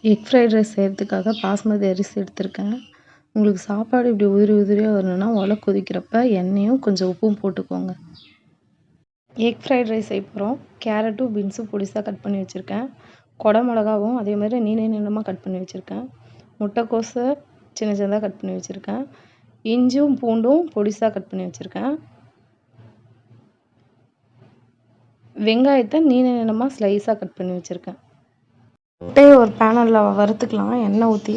Egg fried rice செய்கிறதுக்காக பாஸ்மதி அரிசி எடுத்திருக்கேன். உங்களுக்கு சாப்பாடு இப்படி உதிரி உதிரியாக வரணும்னா கொதிக்கிறப்ப எண்ணெயும் கொஞ்சம் உப்பும் போட்டுக்கோங்க. எக் ஃப்ரைட் ரைஸ் செய்ய போகிறோம். கேரட்டும் பீன்ஸும் பொடிசாக கட் பண்ணி வச்சுருக்கேன். கொடை மிளகாவும் அதே மாதிரி நீளமாக கட் பண்ணி வச்சுருக்கேன். முட்டைக்கோஸை சின்ன சின்னதாக கட் பண்ணி வச்சுருக்கேன். இஞ்சும் பூண்டும் பொடிசாக கட் பண்ணி வச்சுருக்கேன். வெங்காயத்தை நீளமாக ஸ்லைஸாக கட் பண்ணி வச்சுருக்கேன். முட்டையை ஒரு பேனலில் வறுத்துக்கலாம். எண்ணெய் ஊற்றி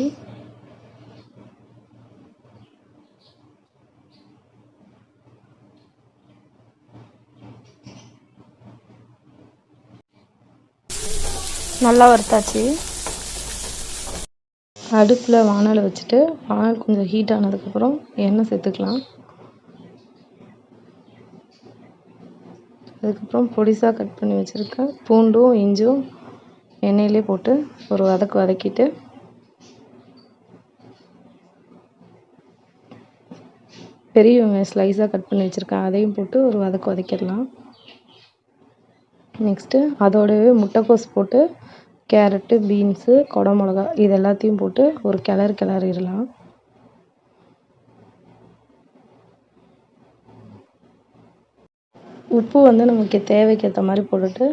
நல்லா வறுத்தாச்சு. அடுப்பில் வானலை வச்சுட்டு வானல் கொஞ்சம் ஹீட் ஆனதுக்கப்புறம் எண்ணெய் சேர்த்துக்கலாம். அதுக்கப்புறம் பொடிசாக கட் பண்ணி வச்சுருக்கேன் பூண்டும் இஞ்சும் எண்ணெயிலே போட்டு ஒரு வதக்கிட்டு பெரிய வெங்காயம் ஸ்லைஸாக கட் பண்ணி வச்சுருக்கேன். அதையும் போட்டு ஒரு வதக்கிடலாம். நெக்ஸ்ட்டு அதோடவே முட்டைக்கோஸ் போட்டு கேரட்டு பீன்ஸு கொடை மிளகா இது எல்லாத்தையும் போட்டு ஒரு கிளறிடலாம். உப்பு நமக்கு தேவைக்கு ஏற்ற மாதிரி போட்டுட்டு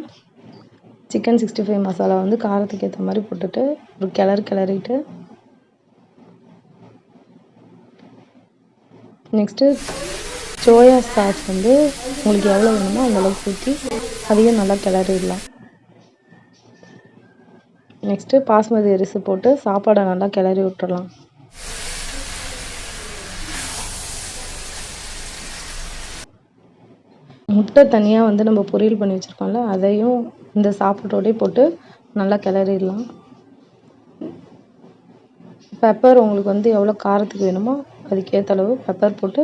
சிக்கன் 65 மசாலா காரத்துக்கு ஏற்ற மாதிரி போட்டுட்டு ஒரு கிளறிட்டு நெக்ஸ்ட்டு சோயா சாஸ் உங்களுக்கு எவ்வளோ வேணுமோ அந்தளவுக்கு ஊற்றி அதையும் நல்லா கிளறிடலாம். நெக்ஸ்ட்டு பாஸ்மதி அரிசி போட்டு சாப்பாடை நல்லா கிளறி விட்டுடலாம். முட்டை தனியாக நம்ம பொரியல் பண்ணி வச்சுருக்கோம்ல அதையும் இந்த சாப்பாட்டோடய போட்டு நல்லா கிளறிடலாம். பெப்பர் உங்களுக்கு எவ்வளோ காரத்துக்கு வேணுமோ அதுக்கேற்ற அளவு பெப்பர் போட்டு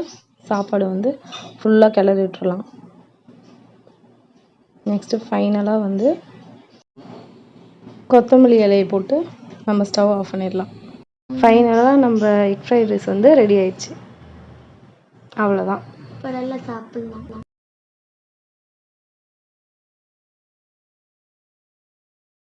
சாப்பாடு ஃபுல்லாக கிளறி விட்டுறலாம். நெக்ஸ்ட்டு ஃபைனலாக கொத்தமல்லி இலையை போட்டு நம்ம ஸ்டவ் ஆஃப் பண்ணிடலாம். ஃபைனலாக நம்ம எக் ஃப்ரைட் ரைஸ் ரெடி ஆயிடுச்சு. அவ்வளோதான். இப்போ நல்லா சாப்பிட்லாம்.